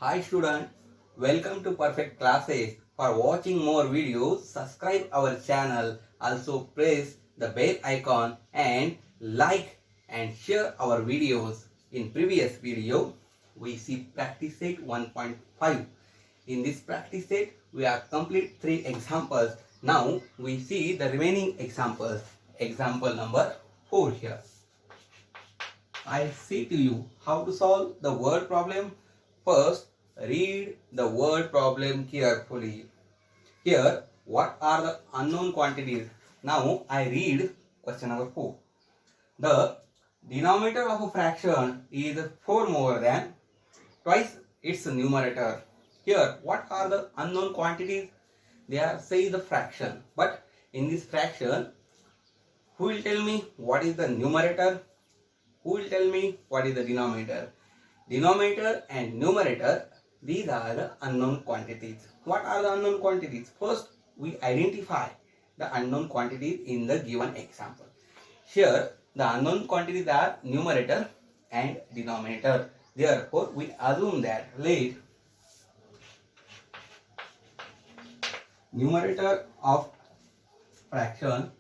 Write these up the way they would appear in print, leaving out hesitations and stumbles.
Hi student, welcome to Perfect Classes. For watching more videos, subscribe our channel. Also press the bell icon and like and share our videos. In previous video, we see practice set 1.5. In this practice set, we have complete 3 examples. Now we see the remaining examples. Example number 4 here. I say to you how to solve the word problem. First, read the word problem carefully. Here, what are the unknown quantities? Now, I read question number 4. The denominator of a fraction is 4 more than twice its numerator. Here, what are the unknown quantities? They are say the fraction. But in this fraction, who will tell me what is the numerator? Who will tell me what is the denominator? Denominator and numerator, these are the unknown quantities. What are the unknown quantities? First, we identify the unknown quantities in the given example. Here, the unknown quantities are numerator and denominator. Therefore, we assume that let numerator of fraction,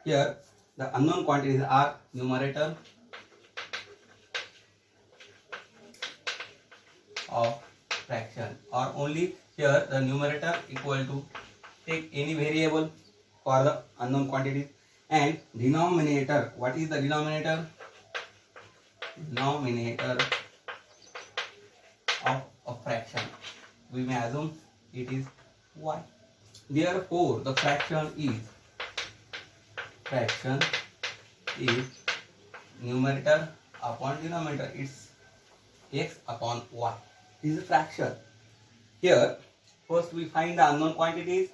here the unknown quantities are numerator of fraction, or only here the numerator equal to take any variable for the unknown quantities, and denominator, what is the denominator? Denominator of a fraction, we may assume it is y. Therefore, the fraction is numerator upon denominator, it's x upon y. This is a fraction. Here, first we find the unknown quantities,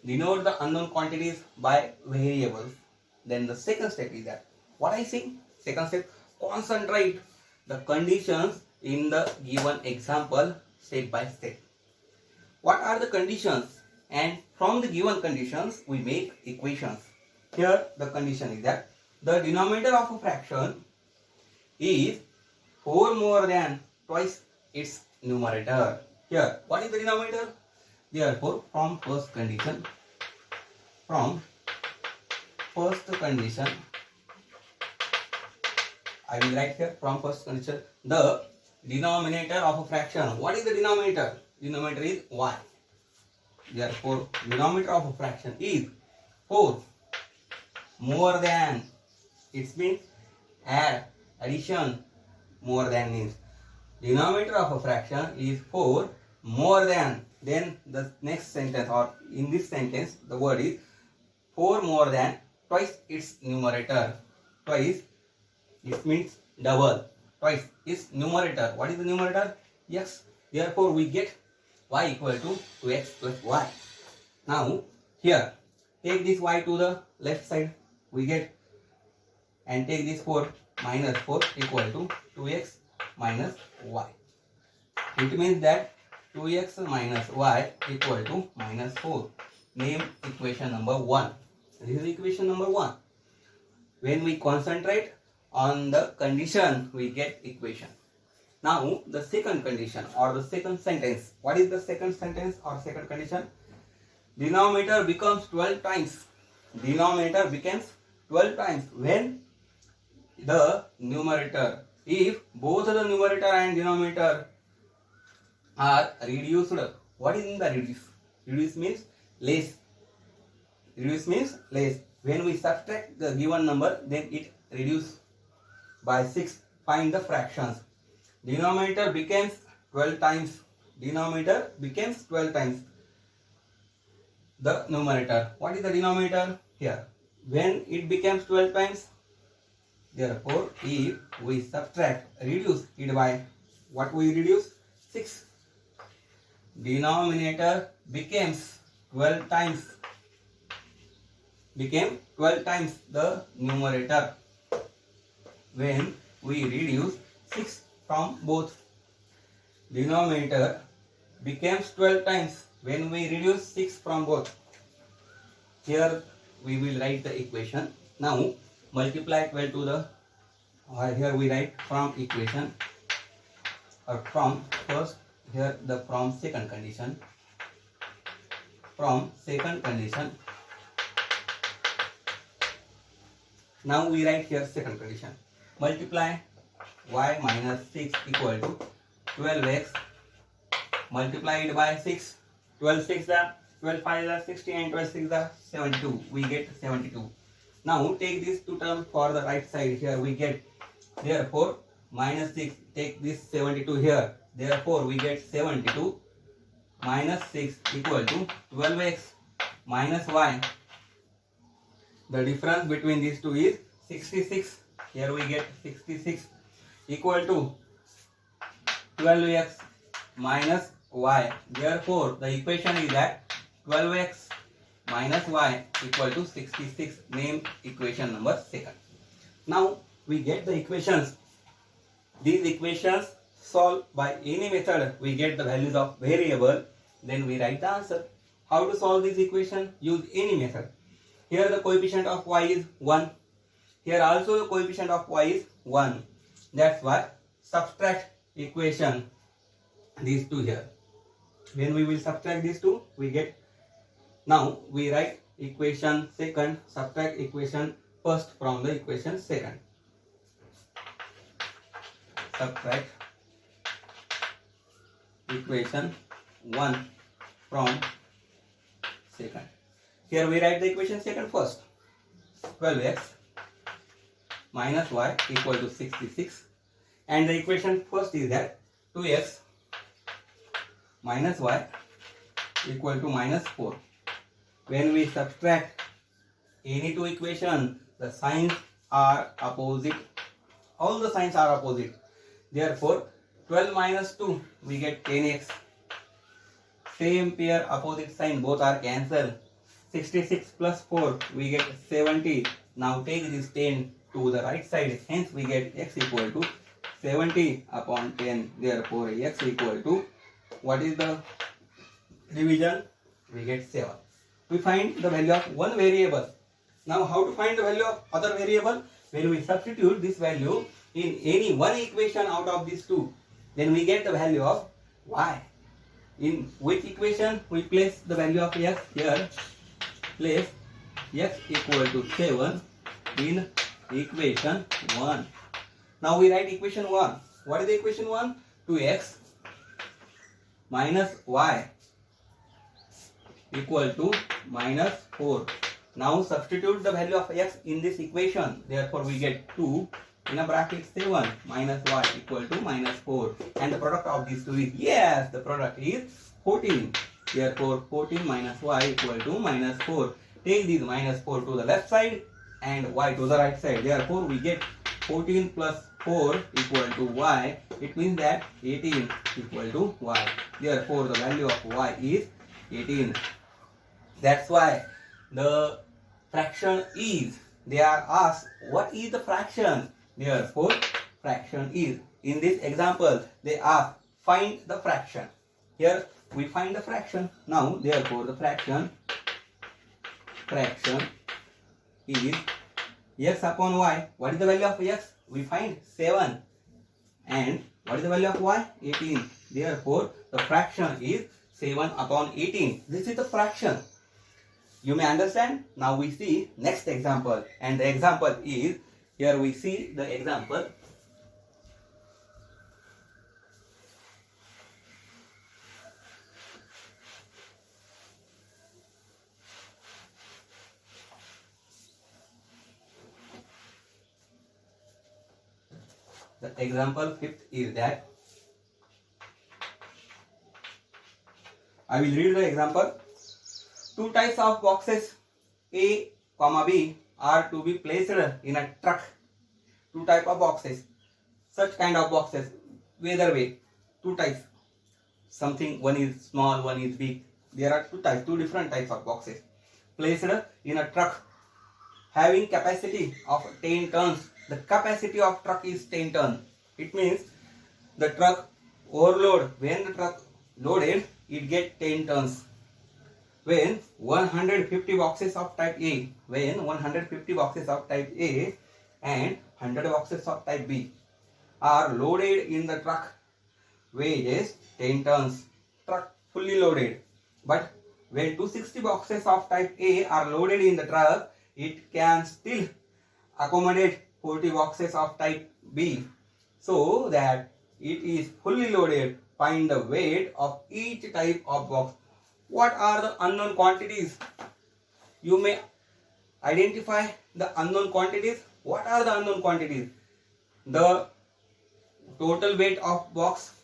denote the unknown quantities by variables. Then the second step is that, what I say? Second step, concentrate the conditions in the given example step by step. What are the conditions? And from the given conditions, we make equations. Here, the condition is that the denominator of a fraction is 4 more than twice its numerator. Here, what is the denominator? Therefore, from first condition, I will write here from first condition, the denominator of a fraction. What is the denominator? Denominator is y. Therefore, denominator of a fraction is 4 more than. It means addition. More than means denominator of a fraction is 4 more than. Then the next sentence, or in this sentence, the word is 4 more than twice its numerator. Twice, it means double. Twice is numerator. What is the numerator? X. Therefore, we get y equal to 2x plus y. Now, here, take this y to the left side. We get, and take this 4 minus 4 equal to 2x minus y. It means that 2x minus y equal to minus 4. Name equation number 1. This is equation number 1. When we concentrate on the condition, we get equation. Now, the second condition or the second sentence. What is the second sentence or second condition? Denominator becomes 12 times. Denominator becomes 12 times when the numerator, if both the numerator and denominator are reduced. What is in the reduce? Reduce means less. Reduce means less. When we subtract the given number, then it reduces by 6. Find the fractions. Denominator becomes 12 times. Denominator becomes 12 times the numerator. What is the denominator? Here. When it becomes 12 times, therefore, if we subtract, reduce it by what we reduce? 6. Denominator becomes 12 times. Became 12 times the numerator when we reduce 6 from both. Denominator becomes 12 times when we reduce 6 from both. Here we will write the equation. Now multiply 12 to the, here we write from equation, or from first here the from second condition. From second condition. Now we write here second condition. Multiply y minus 6 equal to 12x multiplied by 6. 12 6 are 12 5 are 60 and 12 6 are 72. We get 72. Now take this two term for the right side. Here we get, therefore minus 6, take this 72 here. Therefore we get 72 minus 6 equal to 12x minus y. The difference between these two is 66. Here we get 66 equal to 12x minus y. Therefore the equation is that 12x minus y equal to 66. Name equation number second. Now we get the equations. These equations solve by any method. We get the values of variable. Then we write the answer. How to solve this equation? Use any method. Here the coefficient of y is 1. Here also the coefficient of y is 1. That's why subtract equation these two here. When we will subtract these two, we get, now we write equation second, subtract equation first from the equation second. Subtract equation 1 from second. Here we write the equation second first. 12x minus y equal to 66. And the equation first is that 2x minus y equal to minus 4. When we subtract any two equations, the signs are opposite. All the signs are opposite. Therefore, 12 minus 2, we get 10x. Same pair, opposite sign, both are cancelled. 66 plus 4, we get 70. Now take this 10 to the right side. Hence, we get x equal to 70 upon 10. Therefore, x equal to, what is the division? We get 7. We find the value of one variable. Now, how to find the value of other variable? When we substitute this value in any one equation out of these two, then we get the value of y. In which equation we place the value of x? Here, place x equal to 7 in equation 1. Now we write equation 1. What is the equation 1? 2x minus y equal to minus 4. Now substitute the value of x in this equation. Therefore we get 2 in a bracket 7 minus y equal to minus 4. And the product of these two is, yes, the product is 14. Therefore 14 minus y equal to minus 4. Take this minus 4 to the left side and y to the right side. Therefore we get 14 plus 4 equal to y. It means that 18 equal to y. Therefore the value of y is 18. That's why the fraction is, they are asked what is the fraction. Therefore fraction is. In this example they ask find the fraction. Here we find the fraction. Now therefore the fraction is x upon y. What is the value of x? We find 7. And what is the value of y? 18. Therefore the fraction is 7 upon 18. This is the fraction. You may understand. Now we see next example, and the example is, here we see the example. The example fifth is that, I will read the example. Two types of boxes A, B are to be placed in a truck. Two types of boxes. Such kind of boxes. Whether way. Two types. Something, one is small, one is big. There are two types, two different types of boxes. Placed in a truck having capacity of 10 tons. The capacity of truck is 10 tons. It means the truck overload. When the truck loaded, it get 10 tons. When 150 boxes of type A, when 150 boxes of type A and 100 boxes of type B are loaded in the truck, weight is 10 tons, truck fully loaded. But when 260 boxes of type A are loaded in the truck, it can still accommodate 40 boxes of type B. So that it is fully loaded. Find the weight of each type of box. What are the unknown quantities? You may identify the unknown quantities. What are the unknown quantities? The total weight of box.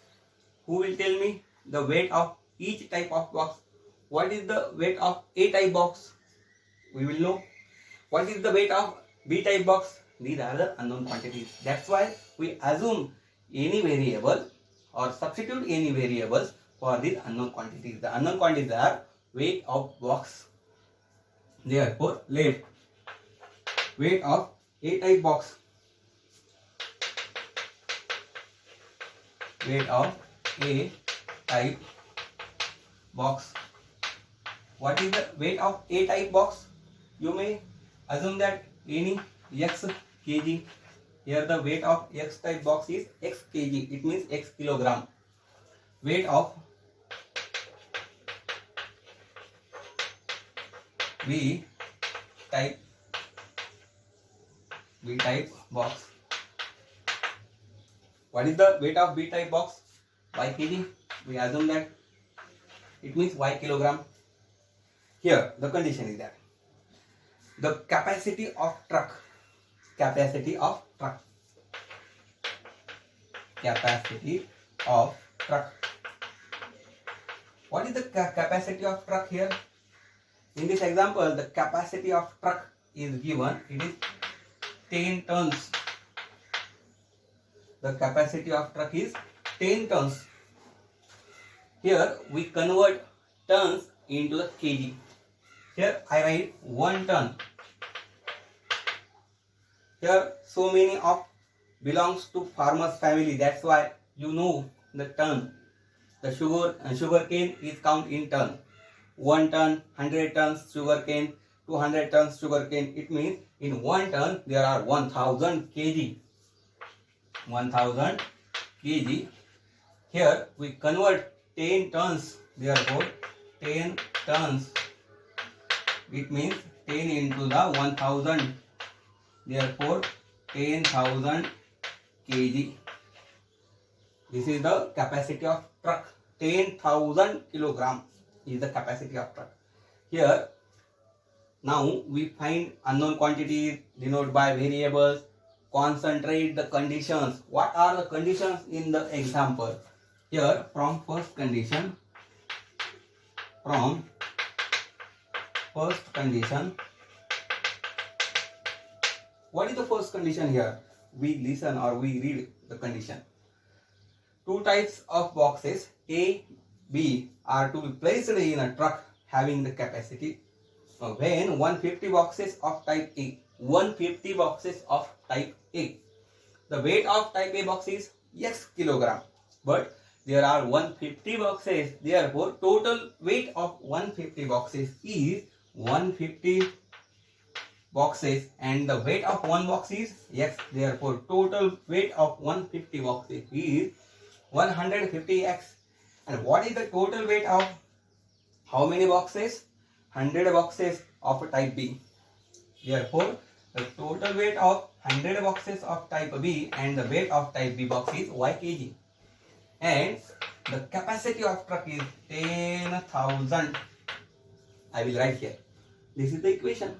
Who will tell me the weight of each type of box? What is the weight of A type box? We will know. What is the weight of B type box? These are the unknown quantities. That's why we assume any variable or substitute any variables for these unknown quantities. The unknown quantities are weight of box. Therefore, let weight of A type box, weight of A type box. What is the weight of A type box? You may assume that any x kg. Here the weight of X type box is x kg. It means x kilogram. Weight of B type box. What is the weight of B type box? Y kg. We assume that it means y kilogram. Here the condition is that the capacity of truck. Capacity of truck. What is the capacity of truck here? In this example, the capacity of truck is given. It is 10 tons. The capacity of truck is 10 tons. Here we convert tons into the kg. Here I write 1 ton. Here so many of belongs to farmers family. That's why you know the ton. The sugar cane is count in ton. 1 ton, 100 tons sugar cane, 200 tons sugar cane. It means in 1 ton there are 1000 kg. 1000 kg. Here we convert 10 tons. Therefore 10 tons. It means 10 into the 1000. Therefore 10,000 kg. This is the capacity of truck. 10,000 kilogram is the capacity of truck. Here now we find unknown quantities, denote by variables, concentrate the conditions. What are the conditions in the example? Here from first condition, what is the first condition here? We listen or we read the condition. 2 types of boxes A, B are to be placed in a truck having the capacity when 150 boxes of type A. 150 boxes of type A. The weight of type A box is x kilogram. But there are 150 boxes. Therefore, total weight of 150 boxes is 150 boxes and the weight of one box is x. Therefore, total weight of 150 boxes is 150x. And what is the total weight of how many boxes? 100 boxes of type B. Therefore, the total weight of 100 boxes of type B and the weight of type B box is y kg. And the capacity of truck is 10,000. I will write here. This is the equation.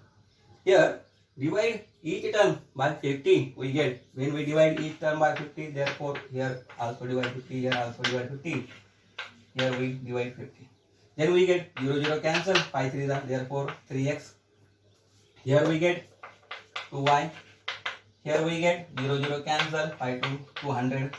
Here, divide each term by 50. We get, when we divide each term by 50, therefore here also divide 50, here also divide 50. Here we divide 50. Then we get 0, 0 cancel, 5 3 therefore 3x. Here we get 2y. Here we get 0, 0 cancel, 5 2, 200.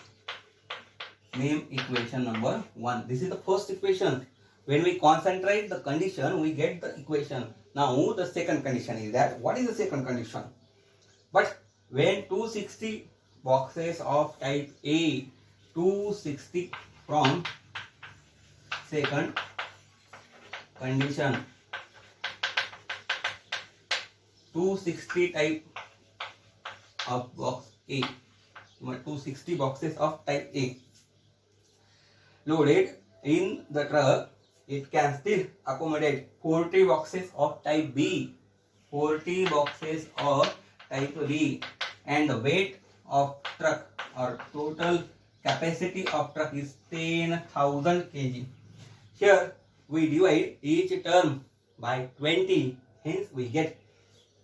Name equation number 1. This is the first equation. When we concentrate the condition, we get the equation. Now the second condition is that, what is the second condition? But when 260 boxes of type A, 260 from second condition, 260 type of box A, 260 boxes of type A. loaded in the truck, it can still accommodate 40 boxes of type B. 40 boxes of type B, and the weight of truck or total capacity of truck is 10,000 kg. Here we divide each term by 20, hence we get,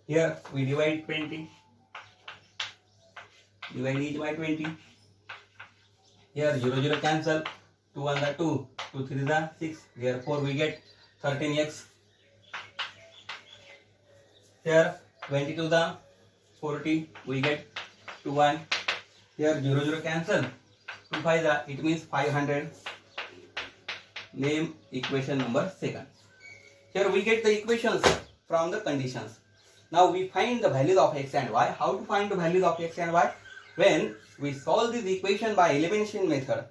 here we divide 20, divide each by 20. Here 0 cancel, 2 1 the 2, 2 3 the 6, therefore we get 13x. Here 20 to the 40, we get 2 1. Here 0 cancel, 2 5 the, it means 500. Name equation number 2nd. Here we get the equations from the conditions. Now we find the values of x and y. How to find the values of x and y? When we solve this equation by elimination method,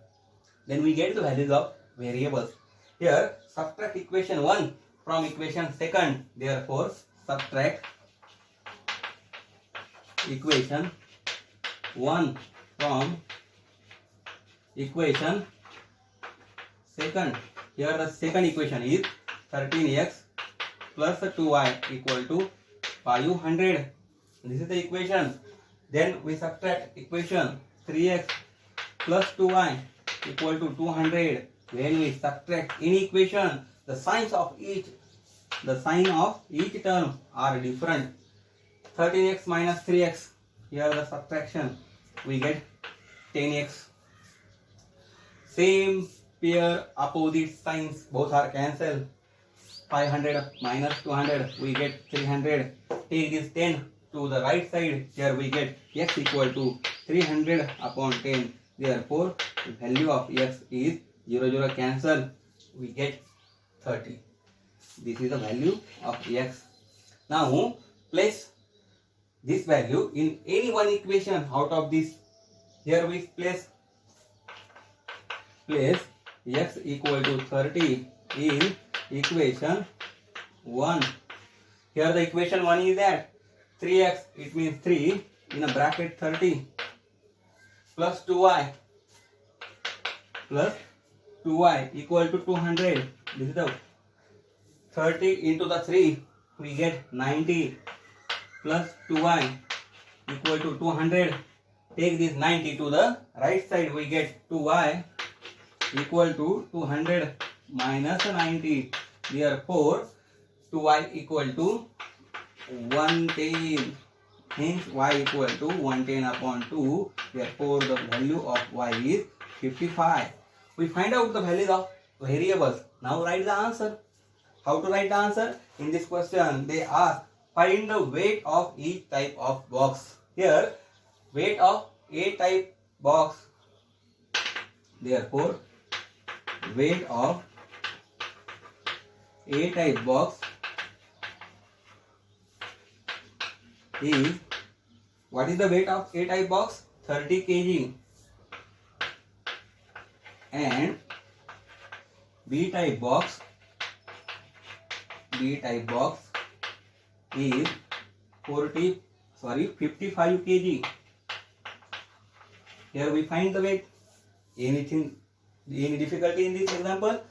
then we get the values of variables. Here subtract equation 1 from equation 2nd. Therefore subtract equation 1 from equation 2nd. Here the second equation is 13x plus 2y equal to 500. This is the equation. Then we subtract equation 3x plus 2y equal to 200. When we subtract any equation, the signs of each term are different. 13x minus 3x, here the subtraction, we get 10x. Same pair opposite signs, both are cancelled. 500 minus 200, we get 300. Take this 10 to the right side, here we get x equal to 300 upon 10. Therefore the value of x is 0 cancel, we get 30. This is the value of x. Now place this value in any one equation out of this. Here we place x equal to 30 in equation 1. Here the equation 1 is that 3x, it means 3 in a bracket 30 plus 2y equal to 200. This is the 30 into the 3, we get 90 plus 2y equal to 200. Take this 90 to the right side, we get 2y equal to 200 minus 90. Therefore 2y equal to 110. Hence y equal to 110 upon 2. Therefore the value of y is 55. We find out the values of variables. Now write the answer. How to write the answer? In this question they ask, find the weight of each type of box. Here weight of A type box. Therefore weight of A type box is, what is the weight of A type box? 30 kg. And B type box is 55 kg. Here we find the weight. Any difficulty in this example?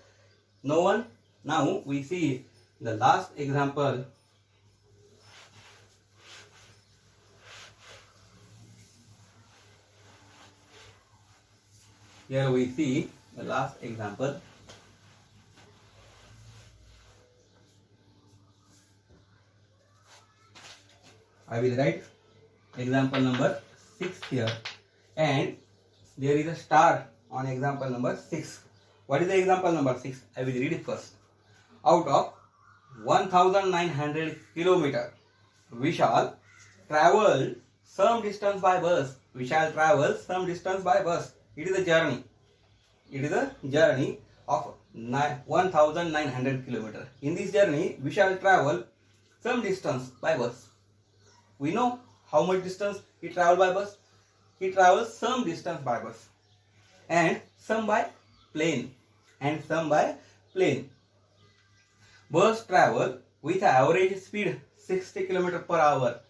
No one. Now we see the last example. Here we see the last example. I will write example number 6 here, and there is a star on example number 6. What is the example number 6? I will read it first. Out of 1900 kilometer, we shall travel some distance by bus. We shall travel some distance by bus. It is a journey. It is a journey of 1900 kilometer. In this journey, we shall travel some distance by bus. We know how much distance he travels by bus. He travels some distance by bus, and some by plane, Bus travel with average speed 60 km per hour,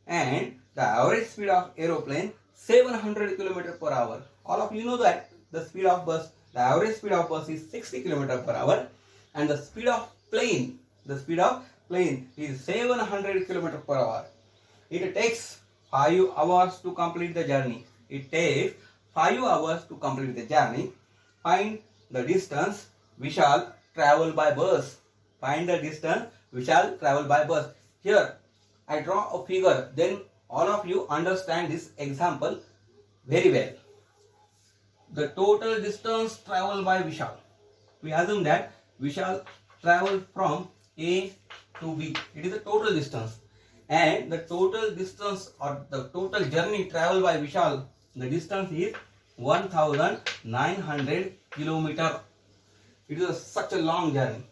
and the average speed of aeroplane 700 km per hour. All of you know that the speed of bus, The average speed of bus is 60 km per hour, and the speed of plane is 700 km per hour. It takes 5 hours to complete the journey. It takes 5 hours to complete the journey. Find the distance we shall travel by bus. Find the distance we shall travel by bus. Here, I draw a figure. Then all of you understand this example very well. The total distance traveled by Vishal. We assume that Vishal traveled from A to B. It is the total distance. And the total distance or the total journey traveled by Vishal, the distance is 1900 kilometer. It is such a long journey.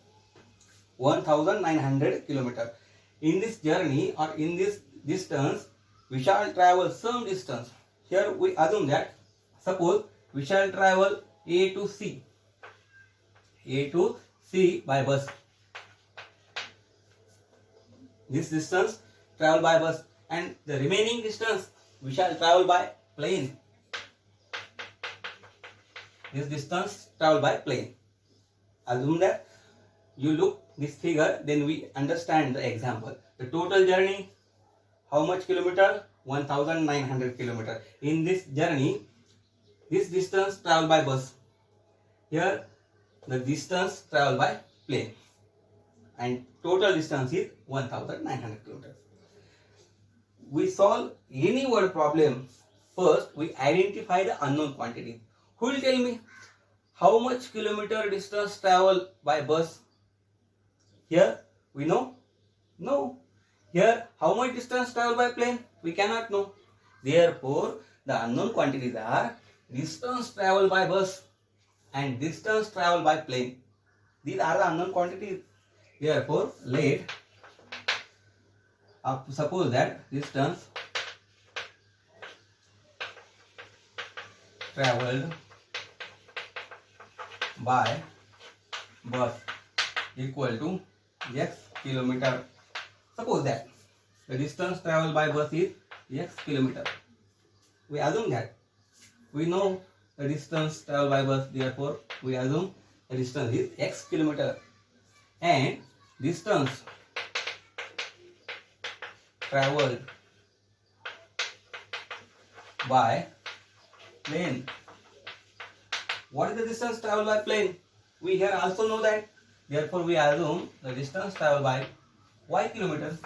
1900 kilometer. In this journey or in this distance, we shall travel some distance. Here we assume that, suppose we shall travel A to C by bus. This distance travel by bus, and the remaining distance we shall travel by plane. This distance travel by plane. Assume that you look this figure, then we understand the example. The total journey, how much kilometer? 1900 kilometer. In this journey, this distance travel by bus. Here, the distance travel by plane, and total distance is 1900 kilometers. We solve any word problem. First, we identify the unknown quantity. Who will tell me how much kilometer distance travel by bus? Here, we know? No. Here, how much distance travel by plane? We cannot know. Therefore, the unknown quantities are distance travel by bus and distance travel by plane. These are the unknown quantities. Therefore, let suppose that distance traveled by bus equal to x kilometer. Suppose that the distance traveled by bus is x kilometer. We assume that we know the distance traveled by bus, therefore we assume the distance is x kilometer, and distance traveled by plane. What is the distance traveled by plane? We here also know that, therefore we assume the distance traveled by y kilometers.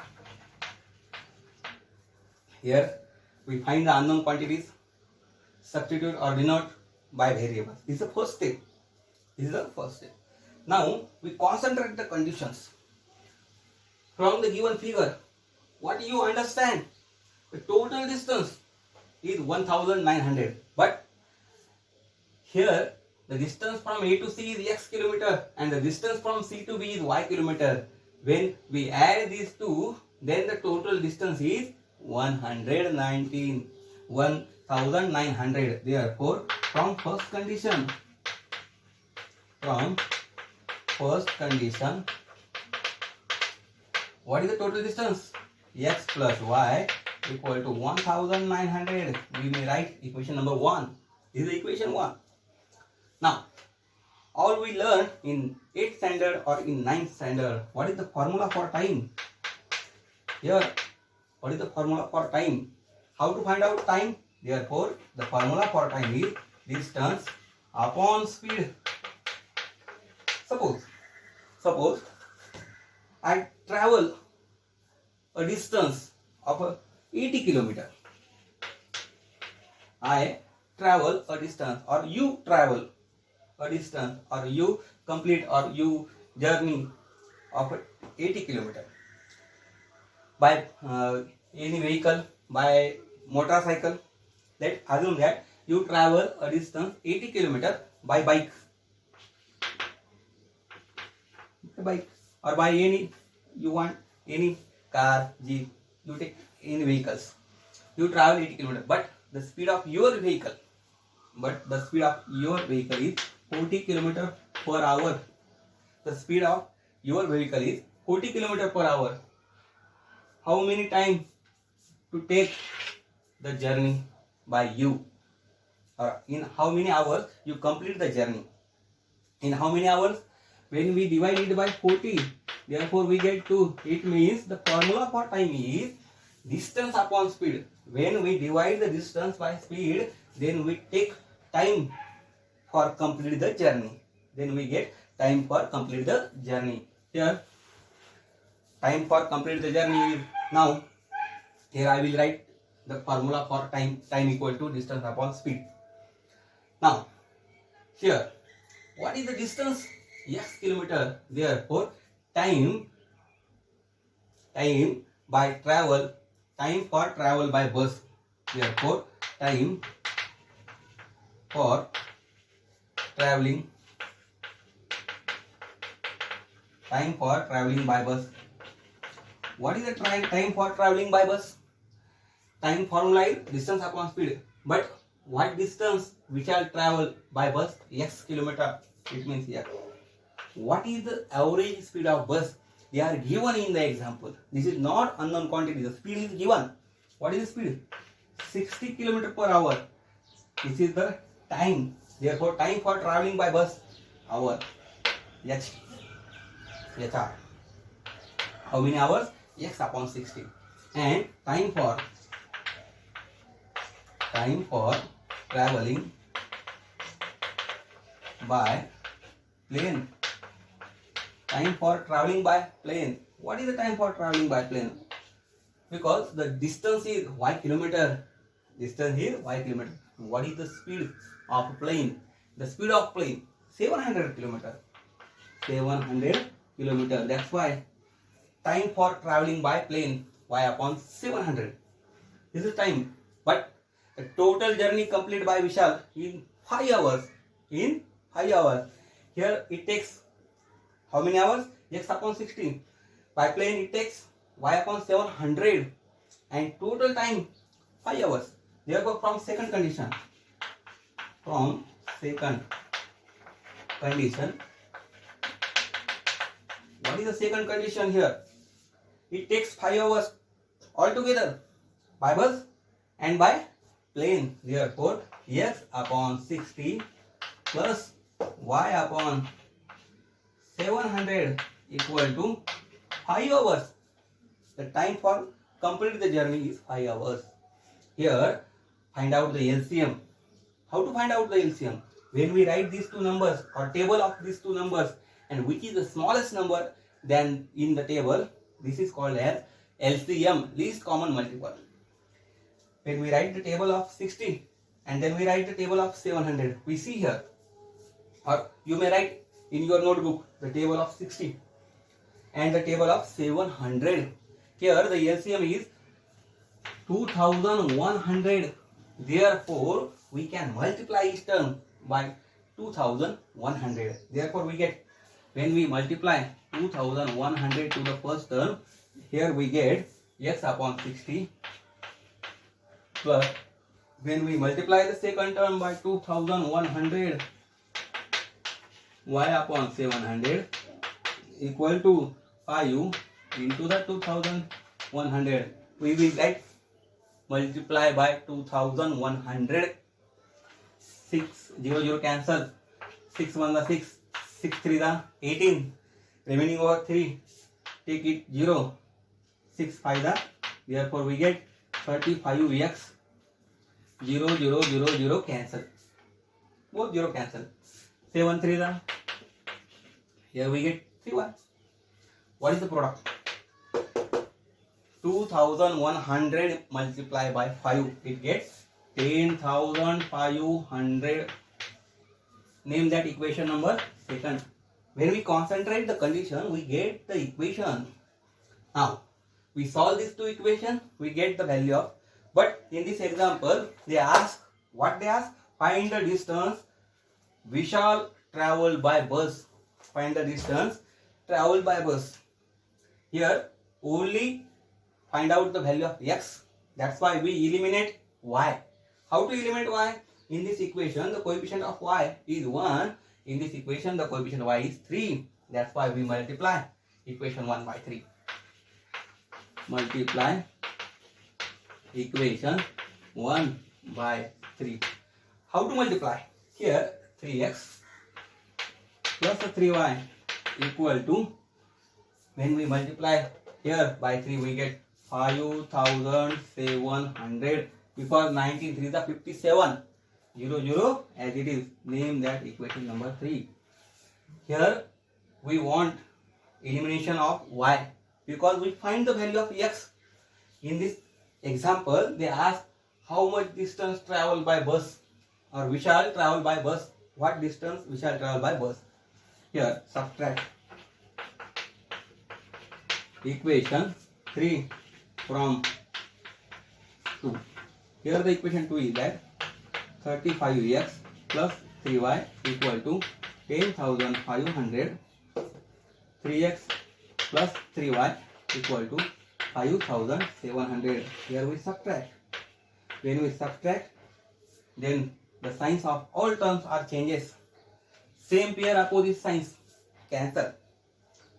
Here we find the unknown quantities, substitute or denote by variables. This is the first step. Now we concentrate the conditions. From the given figure, what do you understand? The total distance is 1900, but here the distance from A to C is x kilometer and the distance from C to B is y kilometer. When we add these two, then the total distance is 1900. Therefore, from first condition, what is the total distance? X plus y equal to 1900. We may write equation number 1. This is equation 1. Now, all we learn in 8th standard or in 9th standard, what is the formula for time? Here, what is the formula for time? How to find out time? Therefore, the formula for time is distance upon speed. Suppose I travel a distance of 80 kilometer. I travel a distance, or you travel a distance, or you complete or you journey of 80 kilometer by any vehicle, by motorcycle. Let's assume that you travel a distance 80 kilometer by bike, or by any, you want any car, jeep, you take any vehicles. You travel 80 kilometer, but the speed of your vehicle is 40 kilometer per hour. The speed of your vehicle is 40 kilometer per hour. How many time to take the journey by you, or in how many hours you complete the journey? In how many hours? When we divide it by 40, therefore we get 2. It means the formula for time is distance upon speed. When we divide the distance by speed, then we take time for complete the journey. Then we get time for complete the journey. Here, time for complete the journey is now. Here I will write the formula for time. Time equal to distance upon speed. Now, here, what is the distance? X kilometer. Therefore, time by travel, time for travel by bus. Therefore, time for traveling by bus. What is the time for traveling by bus? Time formula is distance upon speed. But what distance we shall travel by bus? X kilometer. It means X. What is the average speed of bus? They are given in the example. This is not unknown quantity. The speed is given. What is the speed? 60 km per hour. This is the time. Therefore, time for traveling by bus, hour. H. HR. How many hours? X upon 60. And time for traveling by plane. Time for traveling by plane. What is the time for traveling by plane? Because the distance is y kilometer. Distance is y kilometer. What is the speed of plane? The speed of plane 700 kilometer. 700 kilometer. That's why time for traveling by plane y upon 700. This is time. But the total journey completed by Vishal in 5 hours. In 5 hours. Here it takes how many hours? X upon 16. By plane it takes y upon 700 and total time 5 hours. Therefore, from second condition, what is the second condition here? It takes 5 hours altogether by bus and by plane. Therefore, X upon 60 plus y upon 700 equal to 5 hours. The time for complete the journey is 5 hours. Here, find out the LCM. How to find out the LCM? When we write these two numbers or table of these two numbers and which is the smallest number then in the table, this is called as LCM, least common multiple. When we write the table of 60 and then we write the table of 700, we see here, or you may write in your notebook the table of 60 and the table of 700. Here the LCM is 2100. Therefore, we can multiply each term by 2100. Therefore, we get, when we multiply 2100 to the first term, here we get x upon 60 plus, when we multiply the second term by 2100, y upon 700 equal to 5 into the 2100. We will write multiply by 2100. 6 0 0 cancel. 6 1 the 6, 6 3 the 18. Remaining over 3. Take it 0. 6 5 the. Therefore we get 35x. 0 0 0 0 cancel. Both 0 cancel. 7 3 the. Here we get 3 1. What is the product? 2100 multiplied by 5. It gets 10,500. Name that equation number second. When we concentrate the condition, we get the equation. Now, we solve these two equations, we get the value of. But in this example, they ask, what they ask? Find the distance Vishal traveled by bus. Find the distance traveled by bus. Here, only find out the value of x. That's why we eliminate y. How to eliminate y? In this equation, the coefficient of y is 1. In this equation, the coefficient y is 3. That's why we multiply equation 1 by 3. Multiply equation 1 by 3. How to multiply? Here, 3x plus 3y equal to, when we multiply here by 3 we get 5700, because 19 3 is 57, 0 0 as it is. Name that equation number 3. Here we want elimination of y because we find the value of x. In this example they ask how much distance travel by bus, or we shall travel by bus. What distance we shall travel by bus? Here subtract equation 3 from 2. Here the equation 2 is that 35x plus 3y equal to 10,500. 3x plus 3y equal to 5,700. Here we subtract. When we subtract, then the signs of all terms are changes. Same pair opposite signs cancel.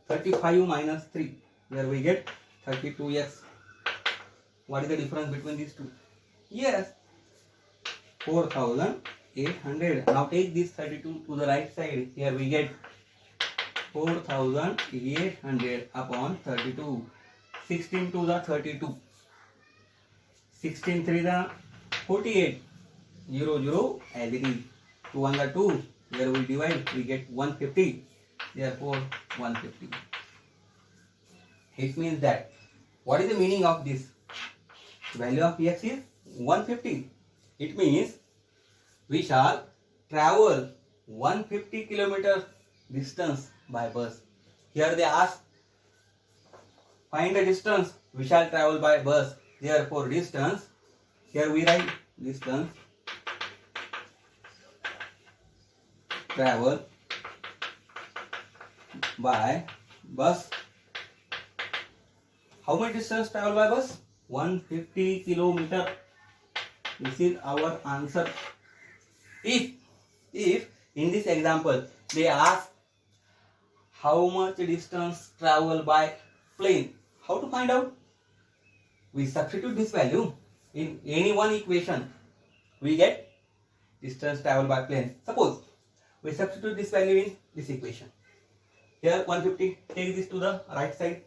35 minus 3. Here we get 32x. What is the difference between these two? Yes, 4,800. Now take this 32 to the right side. Here we get 4,800 upon 32. 16 to the 32. 16 3 the 48. 0 0 as it is. 2 on the 2. Here we divide. We get 150. Therefore 150. It means that, what is the meaning of this? Value of x is 150. It means we shall travel 150 kilometer distance by bus. Here they ask, find the distance we shall travel by bus. Therefore distance, here we write distance travel by bus. How much distance travel by bus? 150 kilometer. This is our answer. If in this example they ask how much distance travel by plane, how to find out? We substitute this value in any one equation. We get distance travel by plane. Suppose we substitute this value in this equation. Here 150, take this to the right side.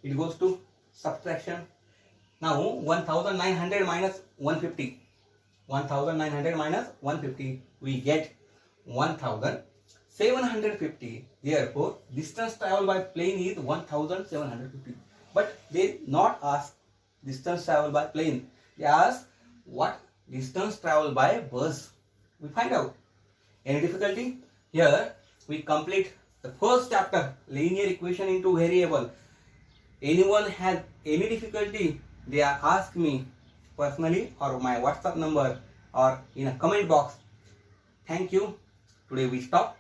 It goes to subtraction. Now 1900 minus 150. 1900 minus 150, we get 1750. Therefore, distance traveled by plane is 1750. But they not ask distance traveled by plane. They ask what distance traveled by bus. We find out. Any difficulty? Here we complete the first chapter, linear equation into variable. Anyone has any difficulty, they are ask me personally or my WhatsApp number or in a comment box. Thank you. Today we stop.